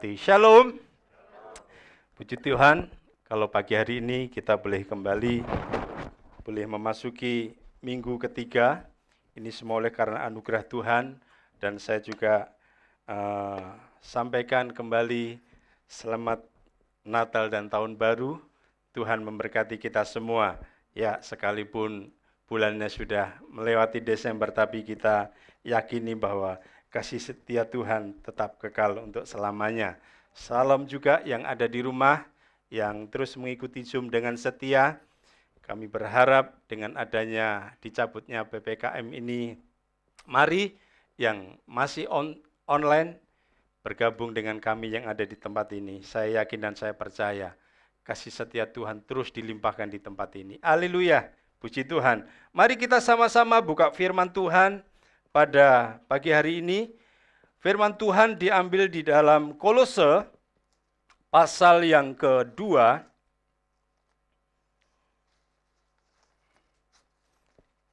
Shalom, puji Tuhan, kalau pagi hari ini kita boleh kembali, boleh memasuki minggu ketiga. Ini semua oleh karena anugerah Tuhan, dan saya juga sampaikan kembali selamat Natal dan Tahun Baru. Tuhan memberkati kita semua. Ya, sekalipun bulannya sudah melewati Desember, tapi kita yakini bahwa kasih setia Tuhan tetap kekal untuk selamanya. Salam juga yang ada di rumah, yang terus mengikuti Zoom dengan setia. Kami berharap dengan adanya dicabutnya PPKM ini, mari yang masih online, bergabung dengan kami yang ada di tempat ini. Saya yakin dan saya percaya, kasih setia Tuhan terus dilimpahkan di tempat ini. Haleluya, puji Tuhan. Mari kita sama-sama buka firman Tuhan pada pagi hari ini. Firman Tuhan diambil di dalam Kolose pasal yang kedua.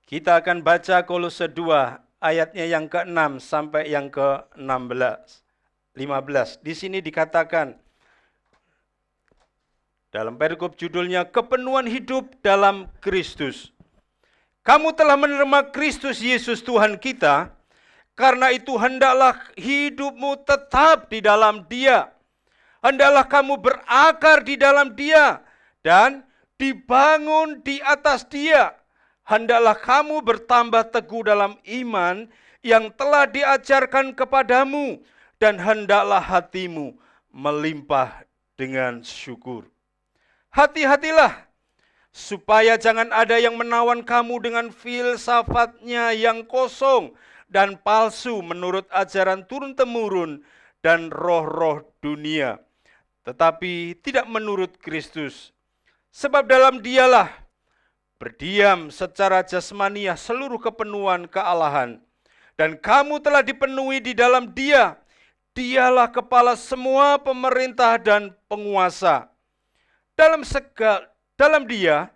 Kita akan baca Kolose 2 ayatnya yang ke-6 sampai yang ke-16. 15. Di sini dikatakan dalam perikop judulnya kepenuhan hidup dalam Kristus. Kamu telah menerima Kristus Yesus Tuhan kita, karena itu hendaklah hidupmu tetap di dalam Dia. Hendaklah kamu berakar di dalam Dia dan dibangun di atas Dia. Hendaklah kamu bertambah teguh dalam iman yang telah diajarkan kepadamu, dan hendaklah hatimu melimpah dengan syukur. Hati-hatilah supaya jangan ada yang menawan kamu dengan filsafatnya yang kosong dan palsu menurut ajaran turun-temurun dan roh-roh dunia, tetapi tidak menurut Kristus. Sebab dalam Dialah berdiam secara jasmaniah seluruh kepenuhan kealahan, dan kamu telah dipenuhi di dalam Dia. Dialah kepala semua pemerintah dan penguasa. Dalam Dia,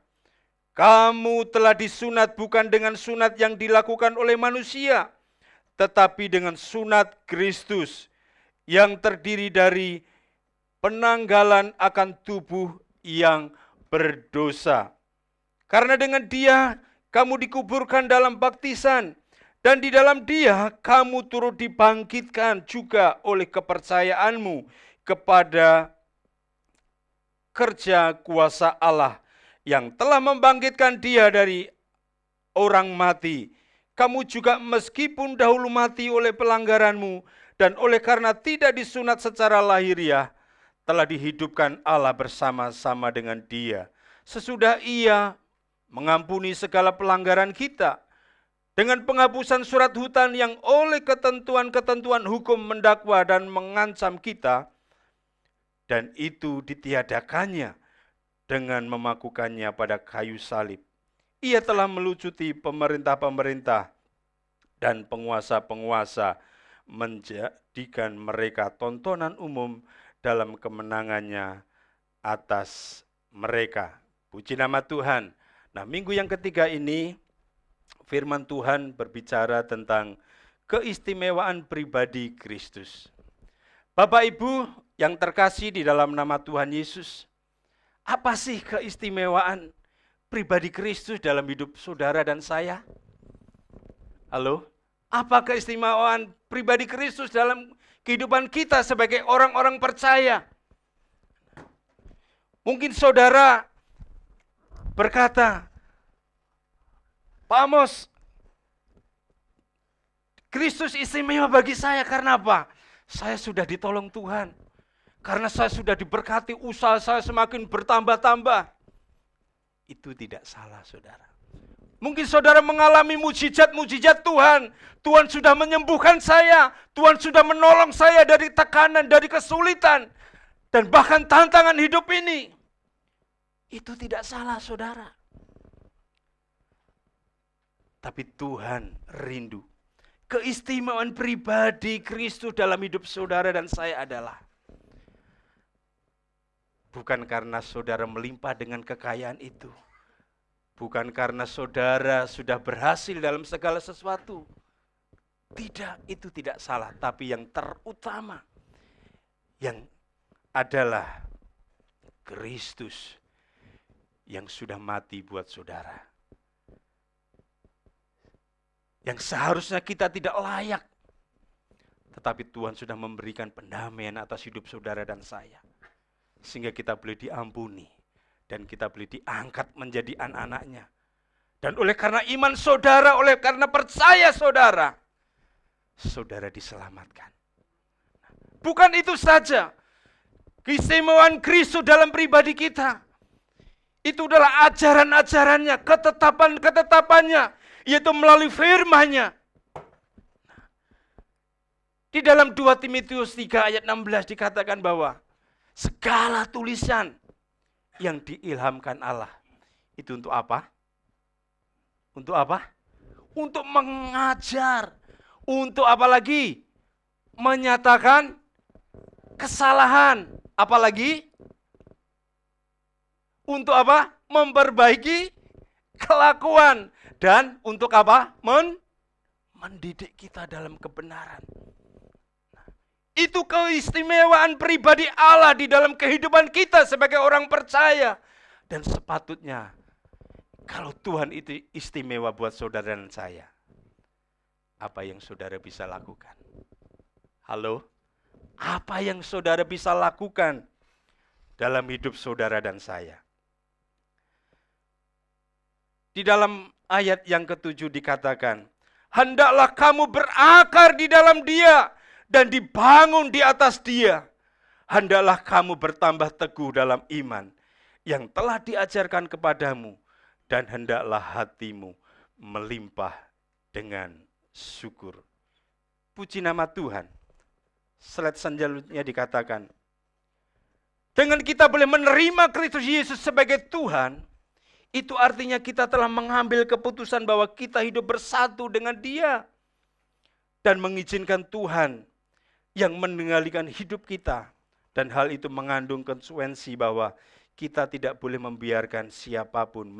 kamu telah disunat bukan dengan sunat yang dilakukan oleh manusia, tetapi dengan sunat Kristus yang terdiri dari penanggalan akan tubuh yang berdosa. Karena dengan Dia kamu dikuburkan dalam baptisan, dan di dalam Dia kamu turut dibangkitkan juga oleh kepercayaanmu kepada kerja kuasa Allah yang telah membangkitkan Dia dari orang mati. Kamu juga meskipun dahulu mati oleh pelanggaranmu dan oleh karena tidak disunat secara lahiriah, telah dihidupkan Allah bersama-sama dengan Dia, sesudah Ia mengampuni segala pelanggaran kita dengan penghapusan surat hutang yang oleh ketentuan-ketentuan hukum mendakwa dan mengancam kita, dan itu ditiadakannya dengan memakukannya pada kayu salib. Ia telah melucuti pemerintah-pemerintah dan penguasa-penguasa, menjadikan mereka tontonan umum dalam kemenangannya atas mereka. Puji nama Tuhan. Nah, minggu yang ketiga ini, firman Tuhan berbicara tentang keistimewaan pribadi Kristus. Bapak Ibu yang terkasih di dalam nama Tuhan Yesus, apa sih keistimewaan pribadi Kristus dalam hidup saudara dan saya? Halo? Apa keistimewaan pribadi Kristus dalam kehidupan kita sebagai orang-orang percaya? Mungkin saudara berkata, Pak Amos, Kristus istimewa bagi saya karena apa? Saya sudah ditolong Tuhan. Karena saya sudah diberkati, usaha saya semakin bertambah-tambah. Itu tidak salah, saudara. Mungkin saudara mengalami mujizat-mujizat Tuhan. Tuhan sudah menyembuhkan saya. Tuhan sudah menolong saya dari tekanan, dari kesulitan. Dan bahkan tantangan hidup ini. Itu tidak salah, saudara. Tapi Tuhan rindu. Keistimewaan pribadi Kristus dalam hidup saudara dan saya adalah bukan karena saudara melimpah dengan kekayaan itu. Bukan karena saudara sudah berhasil dalam segala sesuatu. Tidak, itu tidak salah. Tapi yang terutama, yang adalah Kristus yang sudah mati buat saudara. Yang seharusnya kita tidak layak, tetapi Tuhan sudah memberikan pendamaian atas hidup saudara dan saya. Sehingga kita boleh diampuni dan kita boleh diangkat menjadi anak-anaknya. Dan oleh karena iman saudara, oleh karena percaya saudara, saudara diselamatkan. Bukan itu saja, keistimewaan Kristus dalam pribadi kita, itu adalah ajaran-ajarannya, ketetapan-ketetapannya, yaitu melalui firman-Nya. Di dalam 2 Timotius 3 ayat 16 dikatakan bahwa segala tulisan yang diilhamkan Allah, itu untuk apa? Untuk apa? Untuk mengajar. Untuk apa lagi? Menyatakan kesalahan. Apalagi? Untuk apa? Memperbaiki kelakuan. Dan untuk apa? Mendidik kita dalam kebenaran. Itu keistimewaan pribadi Allah di dalam kehidupan kita sebagai orang percaya. Dan sepatutnya, kalau Tuhan itu istimewa buat saudara dan saya, apa yang saudara bisa lakukan? Halo? Apa yang saudara bisa lakukan dalam hidup saudara dan saya? Di dalam ayat yang ke-7 dikatakan, hendaklah kamu berakar di dalam Dia dan dibangun di atas Dia. Hendaklah kamu bertambah teguh dalam iman yang telah diajarkan kepadamu, dan hendaklah hatimu melimpah dengan syukur. Puji nama Tuhan. Slide selanjutnya dikatakan, dengan kita boleh menerima Kristus Yesus sebagai Tuhan, itu artinya kita telah mengambil keputusan bahwa kita hidup bersatu dengan Dia dan mengizinkan Tuhan yang mengendalikan hidup kita. Dan hal itu mengandung konsekuensi bahwa kita tidak boleh membiarkan siapapun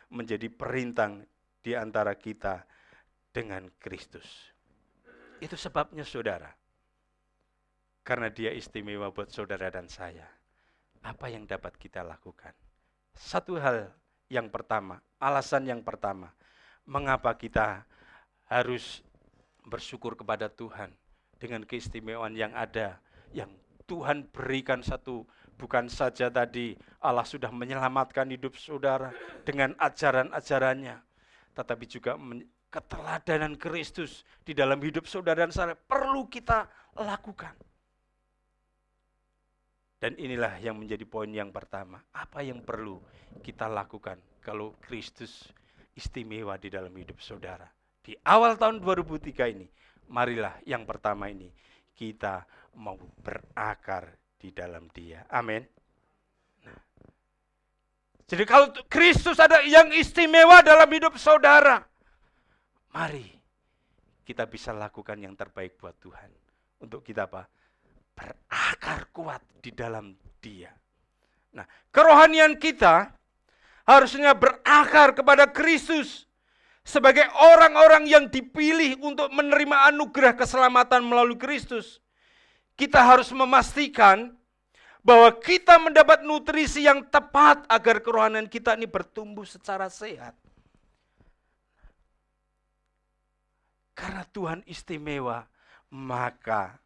menjadi perintang di antara kita dengan Kristus. Itu sebabnya saudara, karena Dia istimewa buat saudara dan saya, apa yang dapat kita lakukan? Satu hal yang pertama, alasan yang pertama, mengapa kita harus bersyukur kepada Tuhan dengan keistimewaan yang ada, yang Tuhan berikan satu, bukan saja tadi Allah sudah menyelamatkan hidup saudara dengan ajaran-ajarannya, tetapi juga keteladanan Kristus di dalam hidup saudara dan saya perlu kita lakukan. Dan inilah yang menjadi poin yang pertama. Apa yang perlu kita lakukan kalau Kristus istimewa di dalam hidup saudara? Di awal tahun 2003 ini, marilah yang pertama ini, kita mau berakar di dalam Dia. Amin. Nah, jadi kalau Kristus ada yang istimewa dalam hidup saudara, mari kita bisa lakukan yang terbaik buat Tuhan. Untuk kita apa? Berakar kuat di dalam Dia. Nah, kerohanian kita harusnya berakar kepada Kristus sebagai orang-orang yang dipilih untuk menerima anugerah keselamatan melalui Kristus. Kita harus memastikan bahwa kita mendapat nutrisi yang tepat agar kerohanian kita ini bertumbuh secara sehat. Karena Tuhan istimewa, maka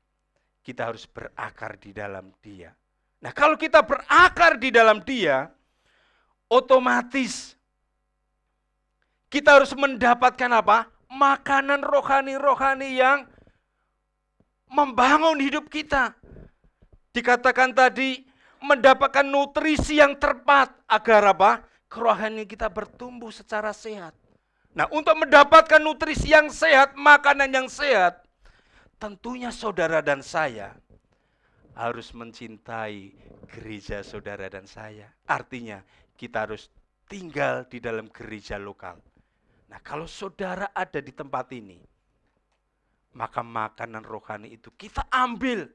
kita harus berakar di dalam Dia. Nah, kalau kita berakar di dalam Dia, otomatis kita harus mendapatkan apa? Makanan rohani-rohani yang membangun hidup kita. Dikatakan tadi, mendapatkan nutrisi yang tepat agar apa? Kerohanian kita bertumbuh secara sehat. Nah, untuk mendapatkan nutrisi yang sehat, makanan yang sehat, tentunya saudara dan saya harus mencintai gereja saudara dan saya. Artinya kita harus tinggal di dalam gereja lokal. Nah, kalau saudara ada di tempat ini, maka makanan rohani itu kita ambil.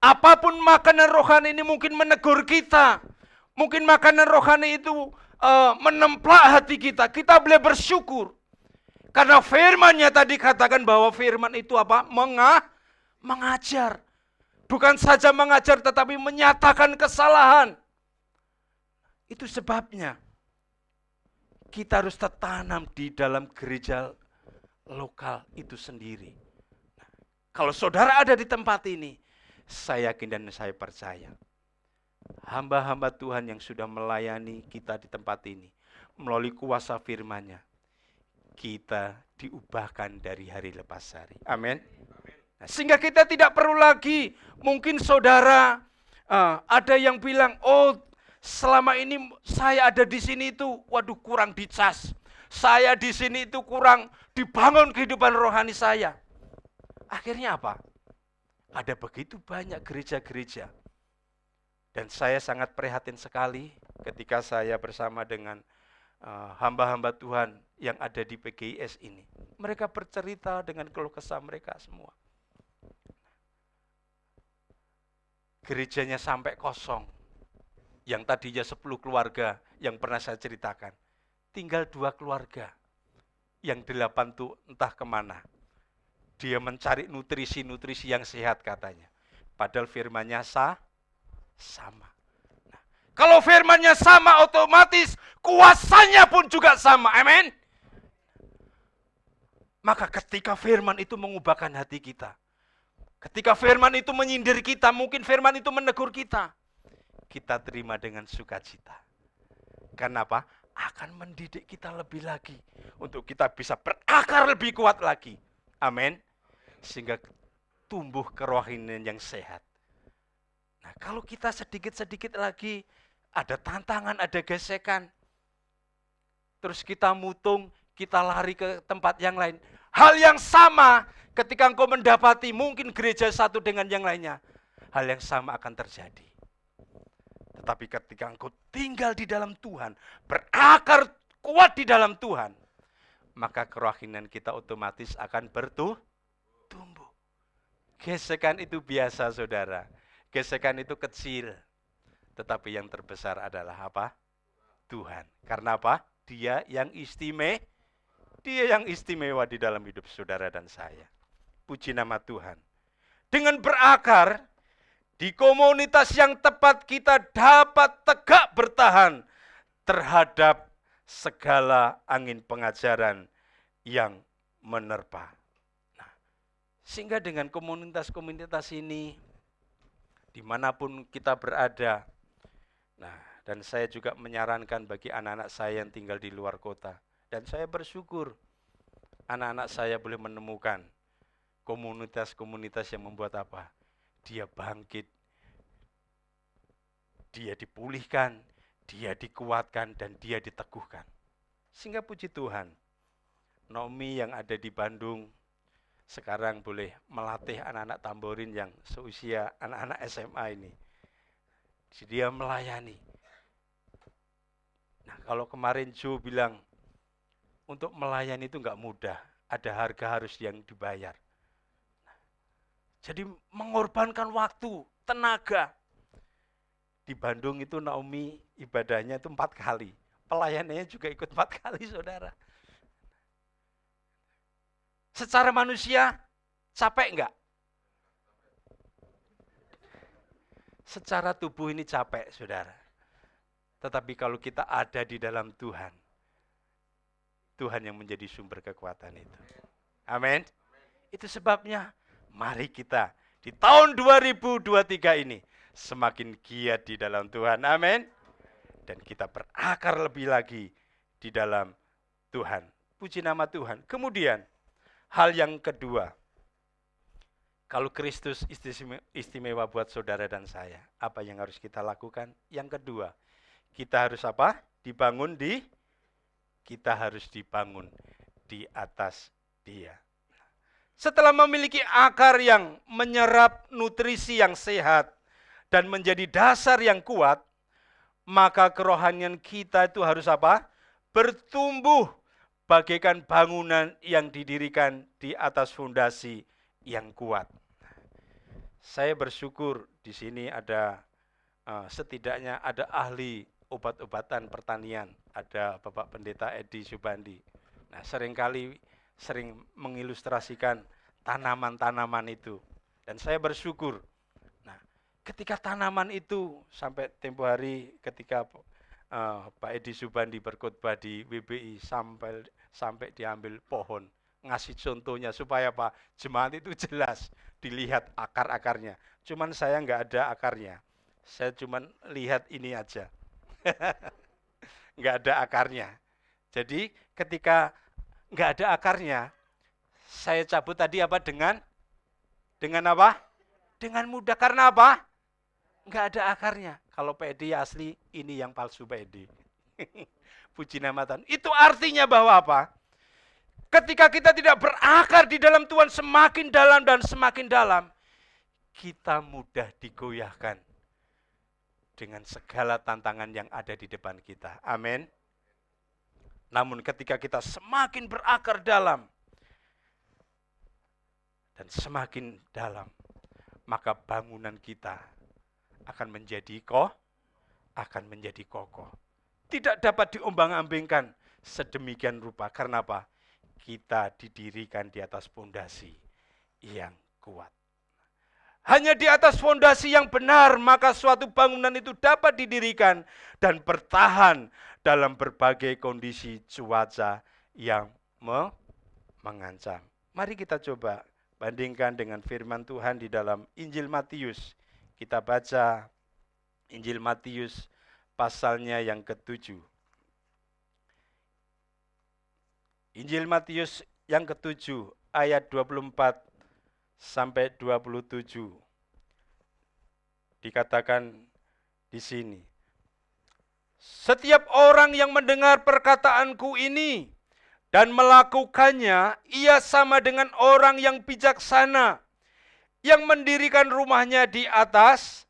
Apapun makanan rohani ini mungkin menegur kita. Mungkin makanan rohani itu menemplak hati kita. Kita boleh bersyukur. Karena firman-Nya tadi katakan bahwa firman itu apa? Mengajar. Bukan saja mengajar tetapi menyatakan kesalahan. Itu sebabnya kita harus tertanam di dalam gereja lokal itu sendiri. Nah, kalau saudara ada di tempat ini, saya yakin dan saya percaya, hamba-hamba Tuhan yang sudah melayani kita di tempat ini, melalui kuasa firman-Nya, kita diubahkan dari hari lepas hari. Amin. Nah, sehingga kita tidak perlu lagi, mungkin saudara ada yang bilang, oh selama ini saya ada di sini itu, waduh kurang dicas. Saya di sini itu kurang dibangun kehidupan rohani saya. Akhirnya apa? Ada begitu banyak gereja-gereja. Dan saya sangat prihatin sekali ketika saya bersama dengan hamba-hamba Tuhan yang ada di PGIS ini. Mereka bercerita dengan keluh kesah mereka semua. Gerejanya sampai kosong. Yang tadinya 10 keluarga yang pernah saya ceritakan. Tinggal 2 keluarga. Yang 8 tuh entah kemana. Dia mencari nutrisi-nutrisi yang sehat katanya. Padahal firman-Nya sama. Nah, kalau firman-Nya sama, otomatis kuasanya pun juga sama. Amin. Maka ketika firman itu mengubahkan hati kita, ketika firman itu menyindir kita, mungkin firman itu menegur kita, kita terima dengan sukacita. Karena apa? Akan mendidik kita lebih lagi untuk kita bisa berakar lebih kuat lagi. Amin. Sehingga tumbuh kerohanian yang sehat. Nah, kalau kita sedikit-sedikit lagi ada tantangan, ada gesekan, terus kita mutung, kita lari ke tempat yang lain. Hal yang sama ketika engkau mendapati mungkin gereja satu dengan yang lainnya, hal yang sama akan terjadi. Tetapi ketika engkau tinggal di dalam Tuhan, berakar kuat di dalam Tuhan, maka kerohanian kita otomatis akan tumbuh. Gesekan itu biasa, saudara. Gesekan itu kecil. Tetapi yang terbesar adalah apa? Tuhan. Karena apa? Dia yang istimewa di dalam hidup saudara dan saya. Puji nama Tuhan. Dengan berakar di komunitas yang tepat, kita dapat tegak bertahan terhadap segala angin pengajaran yang menerpa. Nah, sehingga dengan komunitas-komunitas ini, dimanapun kita berada, nah, dan saya juga menyarankan bagi anak-anak saya yang tinggal di luar kota, dan saya bersyukur anak-anak saya boleh menemukan komunitas-komunitas yang membuat apa? Dia bangkit, dia dipulihkan, dia dikuatkan, dan dia diteguhkan. Sehingga puji Tuhan, Naomi yang ada di Bandung sekarang boleh melatih anak-anak tamborin yang seusia anak-anak SMA ini. Dia melayani. Nah, kalau kemarin Joe bilang, untuk melayani itu enggak mudah, ada harga harus yang dibayar. Jadi mengorbankan waktu, tenaga. Di Bandung itu Naomi ibadahnya itu 4 kali. Pelayanannya juga ikut 4 kali, saudara. Secara manusia, capek enggak? Secara tubuh ini capek, saudara. Tetapi kalau kita ada di dalam Tuhan, Tuhan yang menjadi sumber kekuatan itu. Amin. Itu sebabnya, mari kita di tahun 2023 ini semakin giat di dalam Tuhan. Amin. Dan kita berakar lebih lagi di dalam Tuhan. Puji nama Tuhan. Kemudian, hal yang kedua, kalau Kristus istimewa buat saudara dan saya, apa yang harus kita lakukan? Yang kedua, kita harus apa? Kita harus dibangun di atas Dia. Setelah memiliki akar yang menyerap nutrisi yang sehat dan menjadi dasar yang kuat, maka kerohanian kita itu harus apa? Bertumbuh bagaikan bangunan yang didirikan di atas fondasi yang kuat. Saya bersyukur di sini ada setidaknya ada ahli obat-obatan pertanian, ada Bapak Pendeta Edi Subandi. Nah, sering mengilustrasikan tanaman-tanaman itu. Dan saya bersyukur ketika tanaman itu sampai tempo hari ketika Pak Edi Subandi berkhotbah di WBI sampai diambil pohon, ngasih contohnya supaya Pak jemaat itu jelas dilihat akar-akarnya. Cuman saya nggak ada akarnya, saya cuman lihat ini aja, nggak ada akarnya. Jadi ketika nggak ada akarnya, saya cabut tadi apa dengan apa? Dengan mudah. Karena apa? Nggak ada akarnya. Kalau PD asli, ini yang palsu PD. Puji nama Tuhan. Itu artinya bahwa apa? Ketika kita tidak berakar di dalam Tuhan semakin dalam dan semakin dalam, kita mudah digoyahkan dengan segala tantangan yang ada di depan kita. Amin. Namun ketika kita semakin berakar dalam dan semakin dalam, maka bangunan kita akan menjadi kokoh. Tidak dapat diombang-ambingkan sedemikian rupa. Karena apa? Kita didirikan di atas fondasi yang kuat. Hanya di atas fondasi yang benar, maka suatu bangunan itu dapat didirikan dan bertahan dalam berbagai kondisi cuaca yang mengancam. Mari kita coba bandingkan dengan firman Tuhan di dalam Injil Matius. Kita baca Injil Matius pasalnya yang ke-7. Injil Matius yang ke-7 ayat 24 sampai 27. Dikatakan di sini, setiap orang yang mendengar perkataanku ini dan melakukannya, ia sama dengan orang yang bijaksana yang mendirikan rumahnya di atas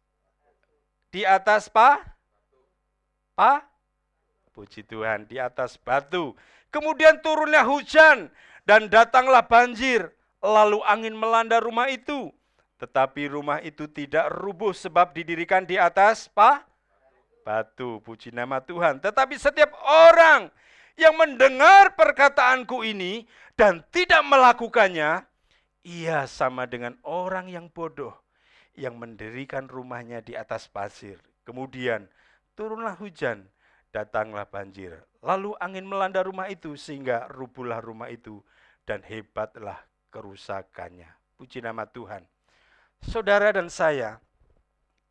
puji Tuhan, di atas batu. Kemudian turunlah hujan dan datanglah banjir, lalu angin melanda rumah itu. Tetapi rumah itu tidak rubuh sebab didirikan di atas batu. Puji nama Tuhan. Tetapi setiap orang yang mendengar perkataanku ini dan tidak melakukannya, ia sama dengan orang yang bodoh yang mendirikan rumahnya di atas pasir. Kemudian turunlah hujan, datanglah banjir. Lalu angin melanda rumah itu sehingga rubuhlah rumah itu dan hebatlah kerusakannya. Puji nama Tuhan. Saudara dan saya,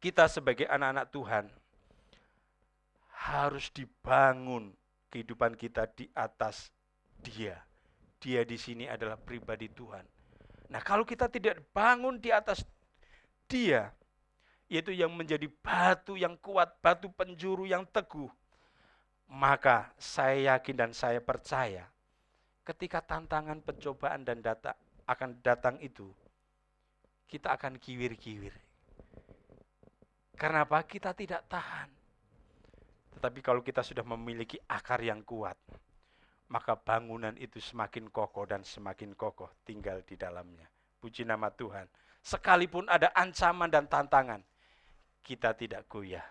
kita sebagai anak-anak Tuhan harus dibangun kehidupan kita di atas Dia. Dia di sini adalah pribadi Tuhan. Nah, kalau kita tidak bangun di atas Dia, yaitu yang menjadi batu yang kuat, batu penjuru yang teguh, maka saya yakin dan saya percaya ketika tantangan, pencobaan dan akan datang itu, kita akan kiwir-kiwir. Karena apa? Kita tidak tahan. Tetapi kalau kita sudah memiliki akar yang kuat, maka bangunan itu semakin kokoh dan semakin kokoh tinggal di dalamnya. Puji nama Tuhan. Sekalipun ada ancaman dan tantangan, kita tidak goyah.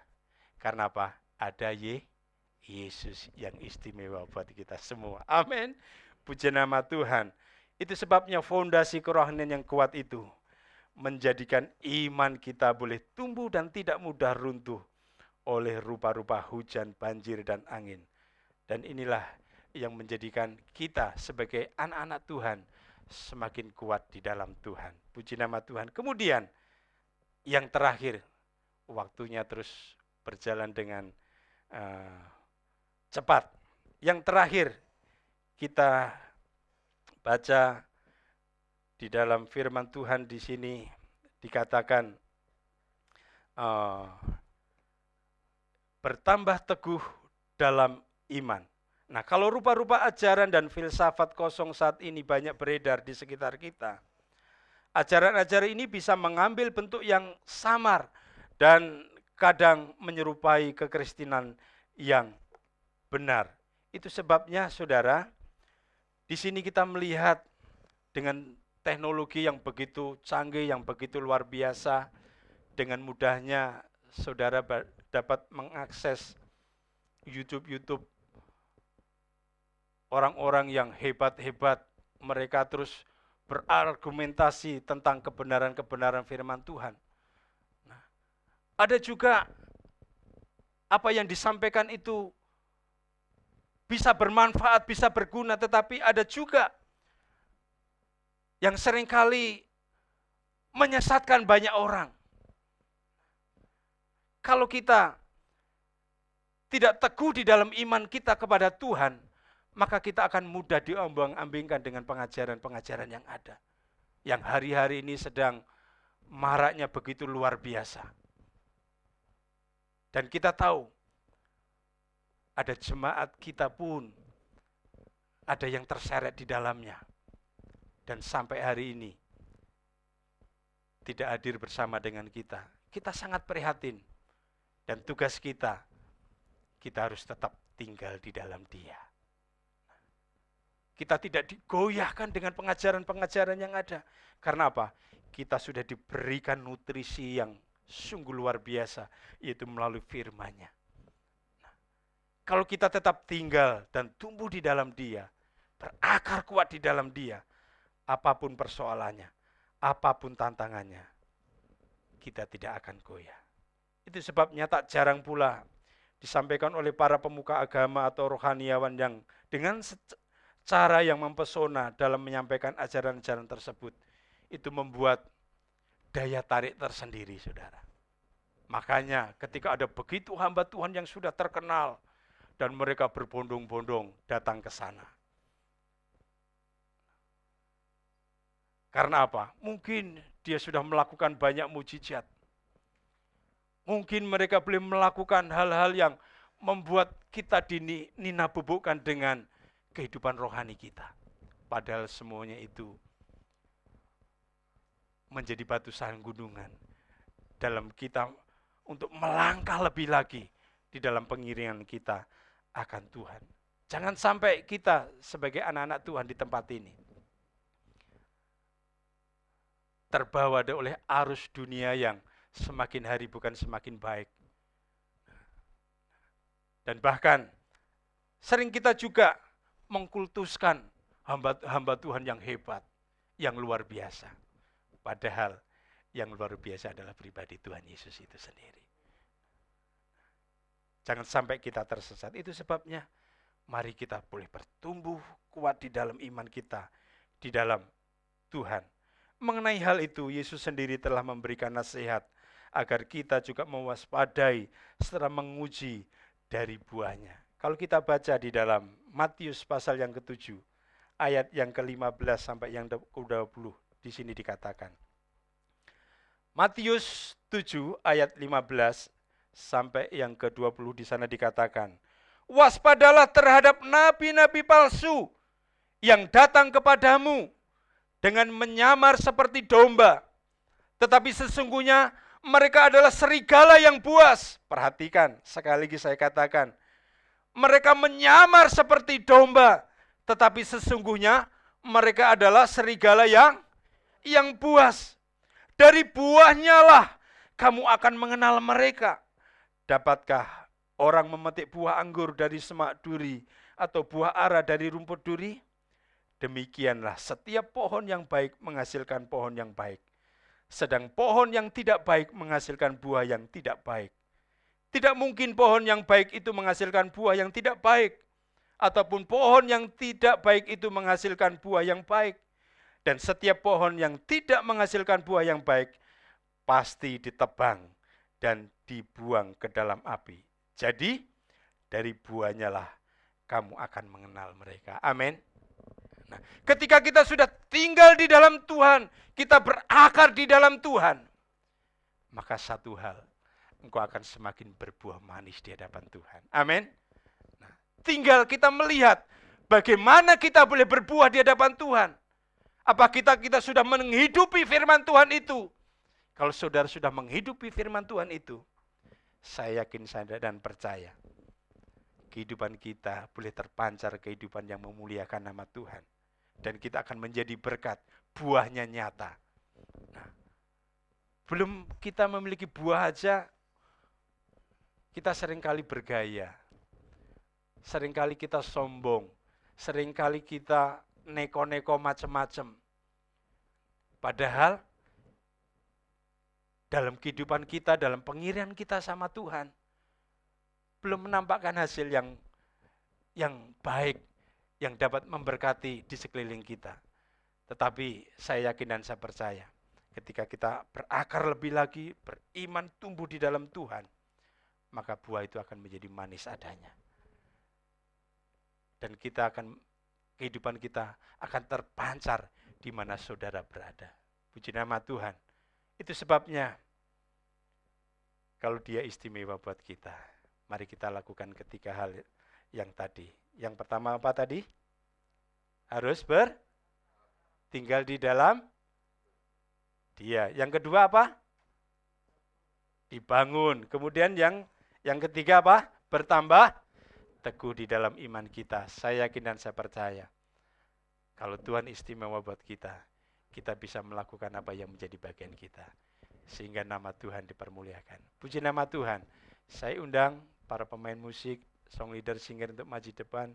Karena apa? Ada Yesus yang istimewa buat kita semua. Amin. Puji nama Tuhan. Itu sebabnya fondasi kerohanian yang kuat itu menjadikan iman kita boleh tumbuh dan tidak mudah runtuh oleh rupa-rupa hujan, banjir, dan angin. Dan inilah yang menjadikan kita sebagai anak-anak Tuhan semakin kuat di dalam Tuhan. Puji nama Tuhan. Kemudian yang terakhir, waktunya terus berjalan dengan cepat. Yang terakhir kita baca di dalam firman Tuhan di sini dikatakan bertambah teguh dalam iman. Nah, kalau rupa-rupa ajaran dan filsafat kosong saat ini banyak beredar di sekitar kita, ajaran-ajaran ini bisa mengambil bentuk yang samar dan kadang menyerupai kekristenan yang benar. Itu sebabnya, saudara, di sini kita melihat dengan teknologi yang begitu canggih, yang begitu luar biasa, dengan mudahnya saudara dapat mengakses YouTube orang-orang yang hebat-hebat. Mereka terus berargumentasi tentang kebenaran-kebenaran firman Tuhan. Nah, Ada juga apa yang disampaikan itu bisa bermanfaat, bisa berguna, tetapi ada juga yang seringkali menyesatkan banyak orang. Kalau kita tidak teguh di dalam iman kita kepada Tuhan, maka kita akan mudah diombang-ambingkan dengan pengajaran-pengajaran yang ada. Yang hari-hari ini sedang maraknya begitu luar biasa. Dan kita tahu, ada jemaat kita pun ada yang terseret di dalamnya. Dan sampai hari ini tidak hadir bersama dengan kita. Kita sangat prihatin. Dan tugas kita harus tetap tinggal di dalam Dia. Kita tidak digoyahkan dengan pengajaran-pengajaran yang ada. Karena apa? Kita sudah diberikan nutrisi yang sungguh luar biasa, yaitu melalui firman-Nya. Kalau kita tetap tinggal dan tumbuh di dalam Dia, berakar kuat di dalam Dia, apapun persoalannya, apapun tantangannya, kita tidak akan goyah. Itu sebabnya tak jarang pula disampaikan oleh para pemuka agama atau rohaniawan yang dengan cara yang mempesona dalam menyampaikan ajaran-ajaran tersebut, itu membuat daya tarik tersendiri, saudara. Makanya ketika ada begitu hamba Tuhan yang sudah terkenal, dan mereka berbondong-bondong datang ke sana. Karena apa? Mungkin dia sudah melakukan banyak mujizat. Mungkin mereka boleh melakukan hal-hal yang membuat kita dinabubukkan dengan kehidupan rohani kita. Padahal semuanya itu menjadi batu sandungan dalam kita untuk melangkah lebih lagi di dalam pengiringan kita akan Tuhan. Jangan sampai kita sebagai anak-anak Tuhan di tempat ini terbawa oleh arus dunia yang semakin hari bukan semakin baik. Dan bahkan sering kita juga mengkultuskan hamba Tuhan yang hebat, yang luar biasa. Padahal yang luar biasa adalah pribadi Tuhan Yesus itu sendiri. Jangan sampai kita tersesat. Itu sebabnya mari kita boleh bertumbuh kuat di dalam iman kita, di dalam Tuhan. Mengenai hal itu, Yesus sendiri telah memberikan nasihat agar kita juga mewaspadai setelah menguji dari buahnya. Kalau kita baca di dalam Matius pasal yang ke-7, ayat yang ke-15 sampai yang ke-20, di sini dikatakan. Matius 7 ayat 15 sampai yang ke-20 di sana dikatakan, waspadalah terhadap nabi-nabi palsu yang datang kepadamu dengan menyamar seperti domba, tetapi sesungguhnya mereka adalah serigala yang buas. Perhatikan, sekali lagi saya katakan, mereka menyamar seperti domba, tetapi sesungguhnya mereka adalah serigala yang buas. Dari buahnya lah kamu akan mengenal mereka. Dapatkah orang memetik buah anggur dari semak duri atau buah ara dari rumput duri? Demikianlah setiap pohon yang baik menghasilkan pohon yang baik, sedang pohon yang tidak baik menghasilkan buah yang tidak baik. Tidak mungkin pohon yang baik itu menghasilkan buah yang tidak baik, ataupun pohon yang tidak baik itu menghasilkan buah yang baik. Dan setiap pohon yang tidak menghasilkan buah yang baik pasti ditebang dan dibuang ke dalam api. Jadi dari buahnya lah kamu akan mengenal mereka. Amin. Nah, ketika kita sudah tinggal di dalam Tuhan, kita berakar di dalam Tuhan, maka satu hal, engkau akan semakin berbuah manis di hadapan Tuhan. Amin. Nah, tinggal kita melihat bagaimana kita boleh berbuah di hadapan Tuhan. Apa kita sudah menghidupi firman Tuhan itu? Kalau saudara sudah menghidupi firman Tuhan itu, saya yakin saya dan percaya, kehidupan kita boleh terpancar kehidupan yang memuliakan nama Tuhan. Dan kita akan menjadi berkat, buahnya nyata. Nah, belum kita memiliki buah aja, kita seringkali bergaya. Seringkali kita sombong. Seringkali kita neko-neko macam-macam. Padahal dalam kehidupan kita, dalam pengirian kita sama Tuhan, belum menampakkan hasil yang baik, yang dapat memberkati di sekeliling kita. Tetapi saya yakin dan saya percaya, ketika kita berakar lebih lagi, beriman, tumbuh di dalam Tuhan, maka buah itu akan menjadi manis adanya. Dan kehidupan kita akan terpancar di mana saudara berada. Puji nama Tuhan. Itu sebabnya, kalau Dia istimewa buat kita, mari kita lakukan ketiga hal yang tadi. Yang pertama apa tadi? Harus tinggal di dalam Dia. Yang kedua apa? Dibangun. Kemudian yang ketiga apa? Bertambah teguh di dalam iman kita. Saya yakin dan saya percaya, kalau Tuhan istimewa buat kita bisa melakukan apa yang menjadi bagian kita, sehingga nama Tuhan dipermuliakan. Puji nama Tuhan. Saya undang para pemain musik, song leader, singer untuk maju depan.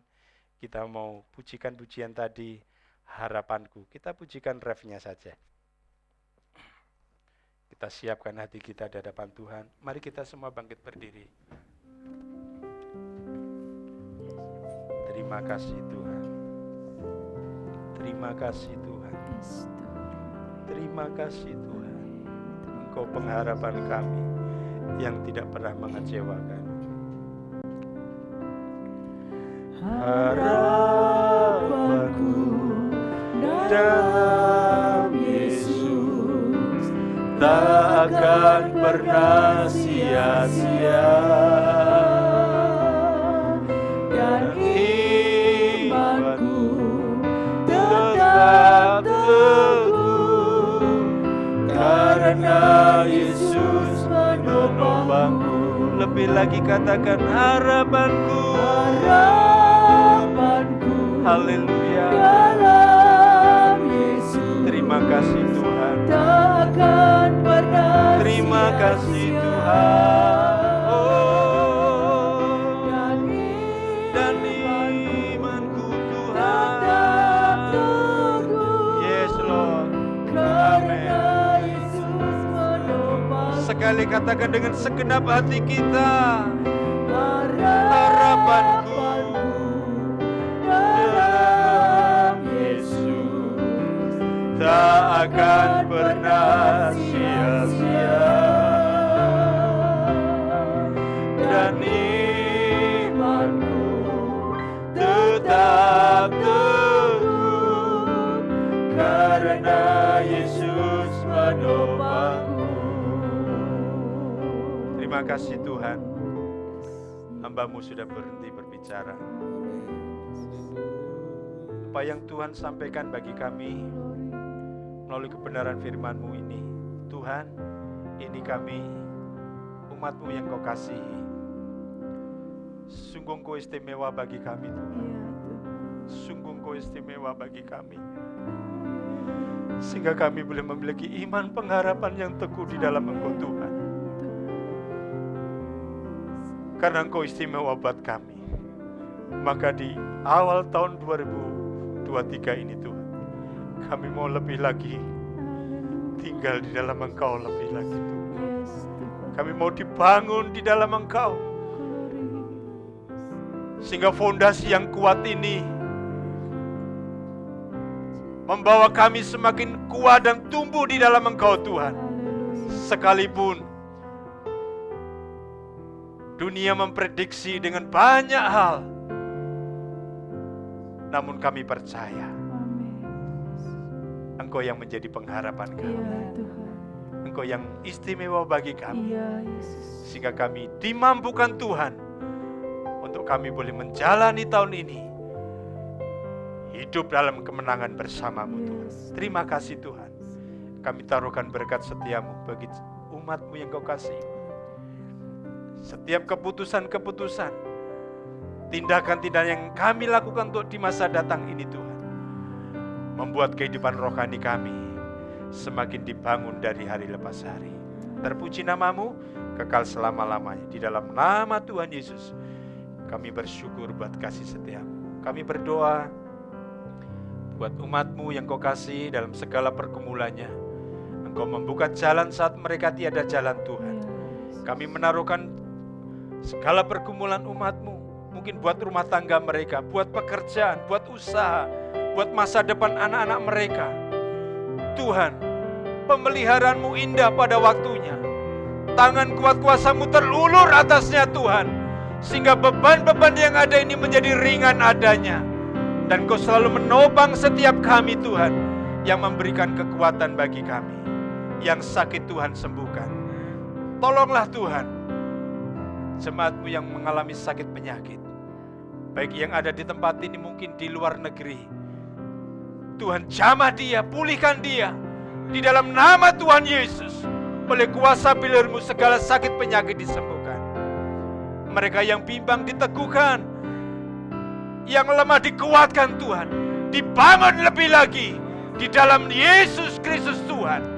Kita mau pujikan pujian tadi, harapanku. Kita pujikan refnya saja. Kita siapkan hati kita di hadapan Tuhan. Mari kita semua bangkit berdiri. Terima kasih Tuhan. Terima kasih Tuhan. Terima kasih Tuhan. Engkau pengharapan kami yang tidak pernah mengecewakan. Harapanku dalam Yesus tak akan pernah sia-sia, dan imanku tetap teguh karena Yesus menopangku. Lebih lagi katakan harapanku. Haleluya. Dalam Yesus. Terima kasih Tuhan. Takkan pernah. Terima kasih Tuhan. Oh. Dan imanku Tuhan. Yes Lord. Amin. Sekali katakan dengan segenap hati kita. Harapanku dalam Yesus tak akan pernah sia-sia, dan imanku tetap teguh karena Yesus menopangku. Terima kasih Tuhan. Hamba-Mu sudah berhenti berbicara. Apa yang Tuhan sampaikan bagi kami melalui kebenaran firman-Mu ini, Tuhan, ini kami, umat-Mu yang Kau kasihi. Sungguh Kau istimewa bagi kami Tuhan. Sungguh Kau istimewa bagi kami, sehingga kami boleh memiliki iman pengharapan yang teguh di dalam Engkau Tuhan. Karena Engkau istimewa buat kami, maka di awal tahun 2023 ini Tuhan, kami mau lebih lagi tinggal di dalam Engkau lebih lagi Tuhan. Kami mau dibangun di dalam Engkau, sehingga fondasi yang kuat ini membawa kami semakin kuat dan tumbuh di dalam Engkau Tuhan. Sekalipun dunia memprediksi dengan banyak hal, namun kami percaya Engkau yang menjadi pengharapan kami. Engkau yang istimewa bagi kami, sehingga kami dimampukan Tuhan untuk kami boleh menjalani tahun ini hidup dalam kemenangan bersama-Mu Tuhan. Terima kasih Tuhan. Kami taruhkan berkat setia-Mu bagi umat-Mu yang Kau kasihi. Setiap keputusan-keputusan, tindakan-tindakan yang kami lakukan untuk di masa datang ini Tuhan, membuat kehidupan rohani kami semakin dibangun dari hari lepas hari. Terpuji nama-Mu kekal selama-lamanya. Di dalam nama Tuhan Yesus kami bersyukur buat kasih setia-Mu. Kami berdoa buat umat-Mu yang Kau kasih dalam segala pergumulannya. Engkau membuka jalan saat mereka tiada jalan Tuhan. Kami menaruhkan segala pergumulan umat-Mu, mungkin buat rumah tangga mereka, buat pekerjaan, buat usaha, buat masa depan anak-anak mereka. Tuhan, pemeliharaan-Mu indah pada waktunya. Tangan kuat kuasa-Mu terulur atasnya Tuhan, sehingga beban-beban yang ada ini menjadi ringan adanya. Dan Kau selalu menopang setiap kami Tuhan, yang memberikan kekuatan bagi kami. Yang sakit Tuhan sembuhkan. Tolonglah Tuhan, jemaat-Mu yang mengalami sakit penyakit, baik yang ada di tempat ini mungkin di luar negeri. Tuhan, jamah dia, pulihkan dia. Di dalam nama Tuhan Yesus, oleh kuasa bilir-Mu segala sakit penyakit disembuhkan. Mereka yang bimbang diteguhkan, yang lemah dikuatkan Tuhan, dibangun lebih lagi di dalam Yesus Kristus Tuhan.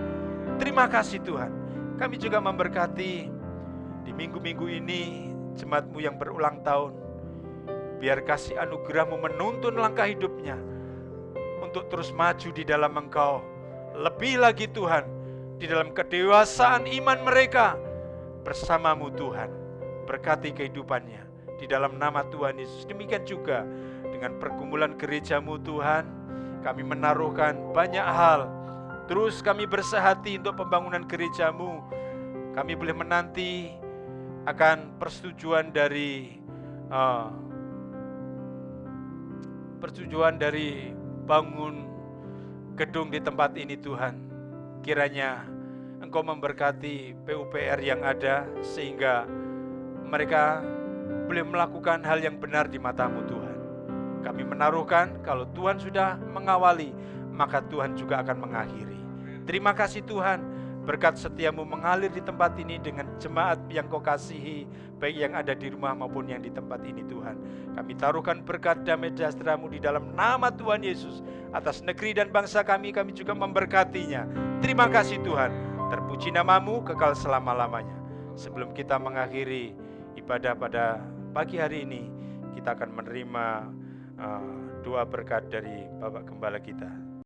Terima kasih Tuhan. Kami juga memberkati di minggu-minggu ini jemaat-Mu yang berulang tahun. Biar kasih anugerah-Mu menuntun langkah hidupnya untuk terus maju di dalam Engkau. Lebih lagi Tuhan, di dalam kedewasaan iman mereka bersama-Mu Tuhan. Berkati kehidupannya di dalam nama Tuhan Yesus. Demikian juga dengan pergumulan gereja-Mu Tuhan. Kami menaruhkan banyak hal. Terus kami bersehati untuk pembangunan gereja-Mu. Kami boleh menanti akan persetujuan dari bangun gedung di tempat ini Tuhan. Kiranya Engkau memberkati PUPR yang ada, sehingga mereka boleh melakukan hal yang benar di mata-Mu Tuhan. Kami menaruhkan kalau Tuhan sudah mengawali, maka Tuhan juga akan mengakhiri. Terima kasih Tuhan, berkat setia-Mu mengalir di tempat ini dengan jemaat yang Kau kasihi, baik yang ada di rumah maupun yang di tempat ini Tuhan. Kami taruhkan berkat damai sejahtera-Mu di dalam nama Tuhan Yesus. Atas negeri dan bangsa kami juga memberkatinya. Terima kasih Tuhan, terpuji nama-Mu kekal selama-lamanya. Sebelum kita mengakhiri ibadah pada pagi hari ini, kita akan menerima doa berkat dari Bapak Gembala kita.